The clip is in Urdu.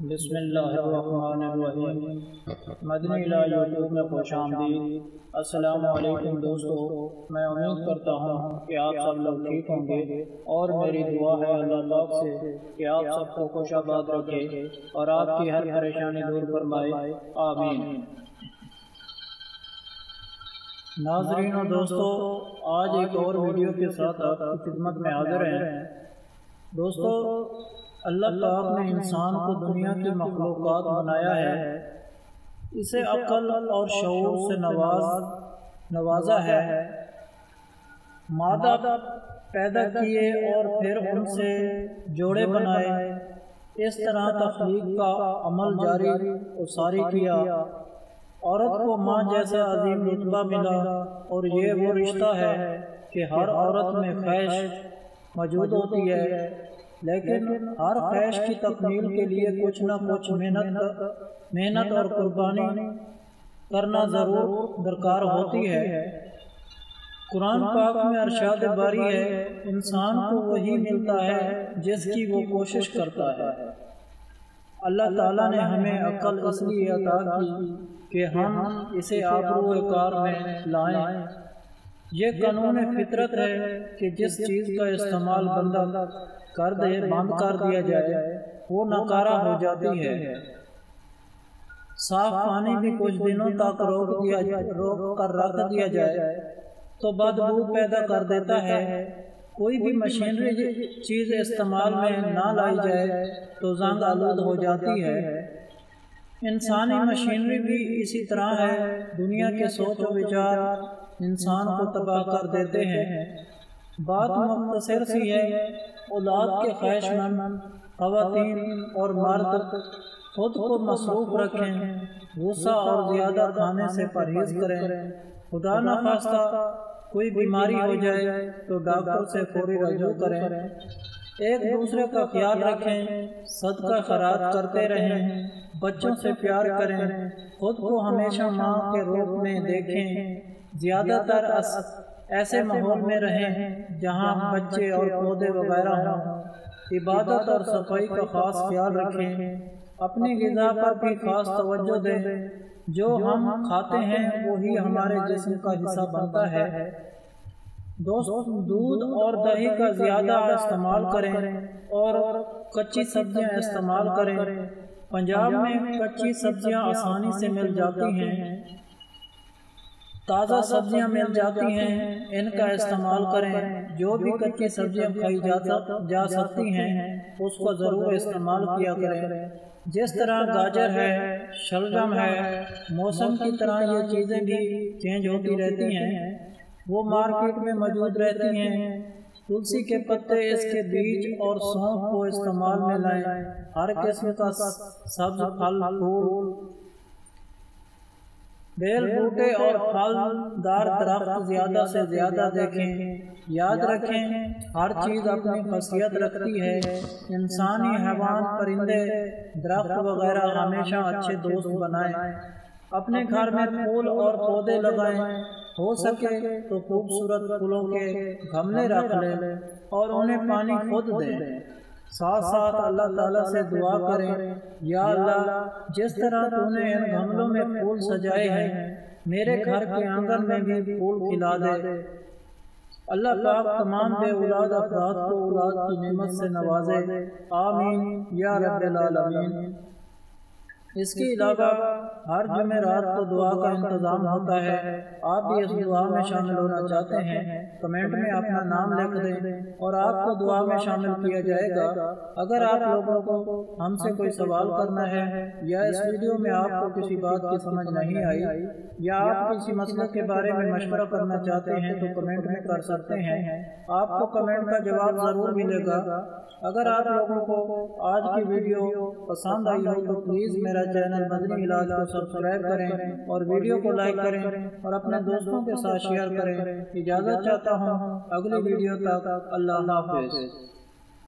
بسم اللہ الرحمن الرحیم۔ مدنی لا یوٹیوب میں خوش آمدید۔ السلام علیکم دوستو، میں امید کرتا ہوں کہ آپ سب لوگ ٹھیک ہوں گے، اور میری دعا ہے اللہ پاک سے کہ آپ سب کو خوش آباد رکھے اور آپ کی ہر پریشانی دور فرمائے، آمین۔ ناظرین و دوستو، آج ایک اور ویڈیو کے ساتھ آپ کی خدمت میں حاضر ہیں۔ دوستو، اللہ پاک نے انسان کو دنیا کی مخلوقات بنایا ہے، اسے عقل اور شعور سے نوازا ہے، مادہ پیدا کیے اور پھر ان سے جوڑے بنائے، اس طرح تخلیق کا عمل جاری و ساری کیا۔ عورت کو ماں جیسا عظیم رتبہ ملا، اور یہ وہ رشتہ ہے کہ ہر عورت میں خواہش موجود ہوتی ہے، لیکن ہر خواہش کی تکمیل کے لیے کچھ نہ کچھ محنت اور قربانی کرنا ضرور درکار ہوتی ہے۔ قرآن پاک میں ارشاد باری ہے، انسان کو وہی ملتا ہے جس کی وہ کوشش کرتا ہے۔ اللہ تعالیٰ نے ہمیں عقل اس لیے عطا کی کہ ہم اسے آبرو کار میں لائیں۔ یہ قانون فطرت ہے کہ جس چیز کا استعمال بندہ بند کر دیا جائے وہ ناکارہ ہو جاتی ہے۔ صاف پانی بھی کچھ دنوں تک روک کر رکھ دیا جائے تو بدبو پیدا کر دیتا ہے۔ کوئی بھی مشینری چیز استعمال میں نہ لائی جائے تو زنگ آلود ہو جاتی ہے۔ انسانی مشینری بھی اسی طرح ہے، دنیا کے سوچ و وچار انسان کو تباہ کر دیتے ہیں۔ بات مختصر سی ہے، اولاد کے خواہش مند خواتین اور مرد خود کو مصروف رکھیں، غصہ اور زیادہ کھانے سے پرہیز کریں، خدا نخواستہ کوئی بیماری ہو جائے تو ڈاکٹر سے فوری رجوع کریں، ایک دوسرے کا خیال رکھیں، صدقہ خیرات کرتے رہیں، بچوں سے پیار کریں، خود کو ہمیشہ ماں کے روپ میں دیکھیں، زیادہ تر ایسے ماحول میں رہیں جہاں بچے اور پودے وغیرہ ہوں، عبادت اور صفائی کا خاص خیال رکھیں، اپنی غذا پر بھی خاص توجہ دیں، جو ہم کھاتے ہیں وہی ہمارے جسم کا حصہ بنتا ہے۔ دودھ اور دہی کا زیادہ استعمال کریں اور کچی سبزیاں استعمال کریں۔ پنجاب میں کچی سبزیاں آسانی سے مل جاتی ہیں، تازہ سبزیاں مل جاتی ہیں، ان کا استعمال کریں۔ جو بھی کچی سبزیاں کھائی جا سکتی ہیں اس کو ضرور استعمال کیا کریں، جس طرح گاجر ہے، شلجم ہے، موسم کی طرح یہ چیزیں بھی چینج ہوتی رہتی ہیں، وہ مارکیٹ میں موجود رہتی ہیں۔ تلسی کے پتے، اس کے بیج اور سونف کو استعمال میں لائیں۔ ہر قسم کا سبز پھل پھول، بیل بوٹے اور پھل دار درخت زیادہ سے زیادہ دیکھیں۔ یاد رکھیں، ہر چیز اپنی خاصیت رکھتی ہے، انسانی، حیوان، پرندے، درخت وغیرہ ہمیشہ اچھے دوست بنائیں۔ اپنے گھر میں پھول اور پودے لگائیں، ہو سکے تو خوبصورت پھولوں کے گملے رکھ لیں اور انہیں پانی خود دیں۔ ساتھ ساتھ اللہ تعالیٰ سے دعا کریں، یا اللہ، جس طرح تو نے ان گملوں میں پھول سجائے ہیں، میرے گھر کے آنگن میں بھی پھول کھلا دے۔ اللہ پاک تمام بے اولاد افراد کو اولاد کی نعمت سے نوازے، آمین یا رب العالمین۔ اس کے علاوہ ہر جمعرات کو دعا کا انتظام ہوتا ہے، آپ بھی اس دعا میں شامل ہونا چاہتے ہیں کمنٹ میں اپنا نام لکھ دیں اور آپ کو دعا میں شامل کیا جائے گا۔ اگر آپ لوگوں کو ہم سے کوئی سوال کرنا ہے یا اس ویڈیو میں آپ کو کسی بات کی سمجھ نہیں آئی یا آپ کسی مسئلے کے بارے میں مشورہ کرنا چاہتے ہیں تو کمنٹ میں کر سکتے ہیں، آپ کو کمنٹ کا جواب ضرور ملے گا۔ اگر آپ لوگوں کو آج کی ویڈیو پسند آئی ہو تو پلیز میرا چینل مدنی علاج کو سبسکرائب کریں اور ویڈیو کو لائک کریں اور اپنے دوستوں کے ساتھ شیئر کریں۔ اجازت چاہتا ہوں، اگلی ویڈیو تک اللہ حافظ۔